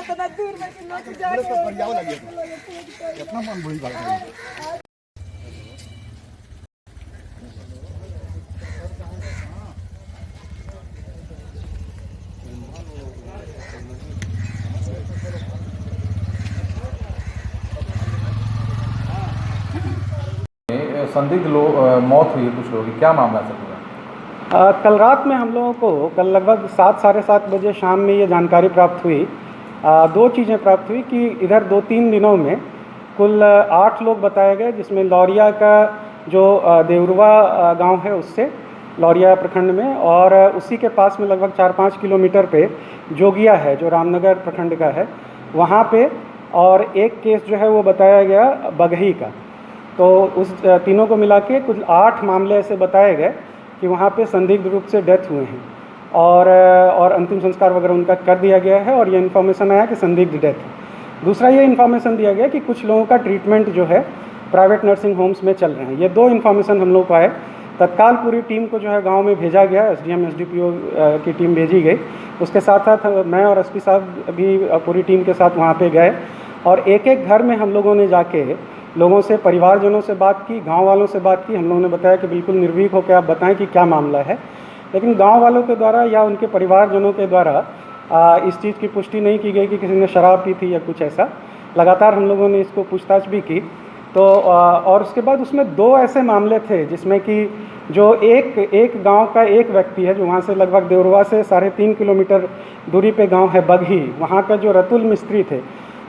इतना दूर में कि लोग जाके कितना मन बुरी बात है। संदिग्ध मौत हुई है कुछ लोगों की, क्या मामला है पूरा? कल रात में हम लोगों को कल लगभग 7-7:30 बजे शाम में ये जानकारी प्राप्त हुई। दो चीज़ें प्राप्त हुई कि इधर 2-3 दिनों में कुल 8 लोग बताए गए, जिसमें लौरिया का जो देवरुआ गांव है उससे, लौरिया प्रखंड में, और उसी के पास में लगभग 4-5 किलोमीटर पे जोगिया है जो रामनगर प्रखंड का है, वहाँ पे। और एक केस जो है वो बताया गया बगही का। तो उस तीनों को मिला के कुल 8 मामले ऐसे बताए गए कि वहाँ पे संदिग्ध रूप से डेथ हुए हैं, और अंतिम संस्कार वगैरह उनका कर दिया गया है, और ये इन्फॉर्मेशन आया कि संदिग्ध डेथ है। दूसरा ये इन्फॉर्मेशन दिया गया कि कुछ लोगों का ट्रीटमेंट जो है प्राइवेट नर्सिंग होम्स में चल रहे हैं। ये 2 इन्फॉर्मेशन हम लोग को आए। तत्काल पूरी टीम को जो है गांव में भेजा गया, एसडीएम एसडीपीओ की टीम भेजी गई। उसके साथ साथ मैं और एसपी साहब भी पूरी टीम के साथ वहाँ पे गए, और एक एक घर में हम लोगों ने जाके लोगों से, परिवारजनों से बात की, गांव वालों से बात की। हम लोगों ने बताया कि बिल्कुल निर्भीक होकर आप बताएं कि क्या मामला है, लेकिन गांव वालों के द्वारा या उनके परिवारजनों के द्वारा इस चीज़ की पुष्टि नहीं की गई कि किसी ने शराब पी थी या कुछ ऐसा। लगातार हम लोगों ने इसको पूछताछ भी की। तो और उसके बाद उसमें 2 ऐसे मामले थे जिसमें कि जो एक गांव का एक व्यक्ति है जो वहाँ से लगभग देवरुआ से 3.5 किलोमीटर दूरी पे गांव है बगही, वहाँ का जो रतुल मिस्त्री थे,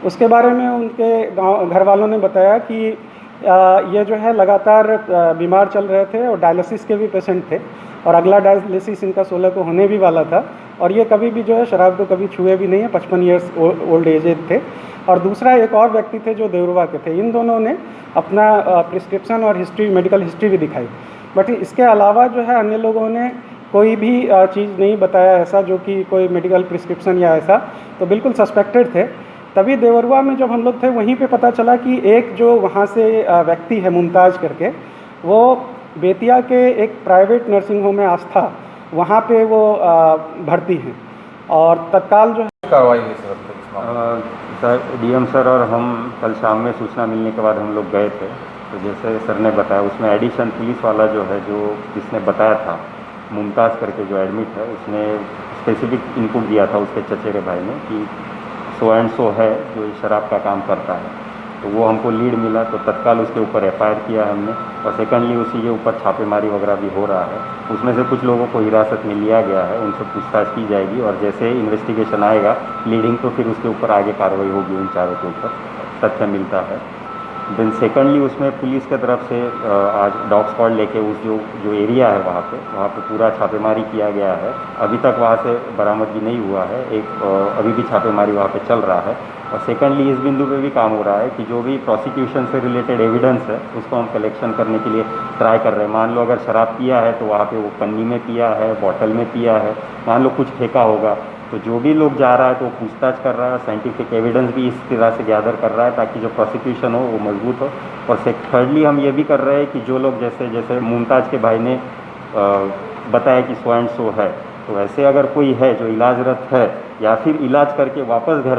उसके बारे में उनके गांव घर वालों ने बताया कि ये जो है लगातार बीमार चल रहे थे और डायलिसिस के भी पेशेंट थे, और अगला डायलिसिस इनका 16 को होने भी वाला था, और ये कभी भी जो है शराब को कभी छुए भी नहीं है, 55 ईयर्स ओल्ड एजेड थे। और दूसरा एक और व्यक्ति थे जो देवरुआ के थे। इन दोनों ने अपना प्रिस्क्रिप्शन और हिस्ट्री, मेडिकल हिस्ट्री भी दिखाई, बट इसके अलावा जो है अन्य लोगों ने कोई भी चीज़ नहीं बताया ऐसा जो कि कोई मेडिकल प्रिस्क्रिप्शन या ऐसा, तो बिल्कुल सस्पेक्टेड थे। तभी देवरुआ में जब हम लोग थे वहीं पे पता चला कि एक जो वहाँ से व्यक्ति है मुमताज़ करके, वो बेतिया के एक प्राइवेट नर्सिंग होम में आस्था, वहाँ पे वो भर्ती हैं, और तत्काल जो है कार्रवाई हुई सर? सर डीएम सर और हम कल शाम में सूचना मिलने के बाद हम लोग गए थे। तो जैसे सर ने बताया उसमें एडिशन पुलिस वाला जो है, जो जिसने बताया था मुमताज़ करके जो एडमिट है, उसने स्पेसिफिक इनपुट दिया था उसके चचेरे भाई ने कि सो एंड सो है जो शराब का काम करता है। तो वो हमको लीड मिला, तो तत्काल उसके ऊपर एफआईआर किया हमने, और सेकंडली उसी के ऊपर छापेमारी वगैरह भी हो रहा है। उसमें से कुछ लोगों को हिरासत में लिया गया है, उनसे पूछताछ की जाएगी, और जैसे इन्वेस्टिगेशन आएगा लीडिंग तो फिर उसके ऊपर आगे कार्रवाई होगी उन चारों के ऊपर तथ्य मिलता है। देन सेकंडली उसमें पुलिस की तरफ से आज डॉग स्क्वाड लेके उस जो एरिया है वहाँ पे पूरा छापेमारी किया गया है। अभी तक वहाँ से बरामदगी नहीं हुआ है, अभी भी छापेमारी वहाँ पे चल रहा है। और सेकंडली इस बिंदु पे भी काम हो रहा है कि जो भी प्रोसिक्यूशन से रिलेटेड एविडेंस है उसको हम कलेक्शन करने के लिए ट्राई कर रहे हैं। मान लो अगर शराब पिया है तो वहाँ पे वो पन्नी में पिया है, बॉटल में पिया है, मान लो कुछ फेंका होगा, तो जो भी लोग जा रहा है तो पूछताछ कर रहा है, साइंटिफिक एविडेंस भी इस तरह से गैदर कर रहा है ताकि जो प्रोसिक्यूशन हो वो मजबूत हो। और थर्डली हम ये भी कर रहे हैं कि जो लोग जैसे मुमताज़ के भाई ने बताया कि सो एंड सो है, तो ऐसे अगर कोई है जो इलाजरत है या फिर इलाज करके वापस घर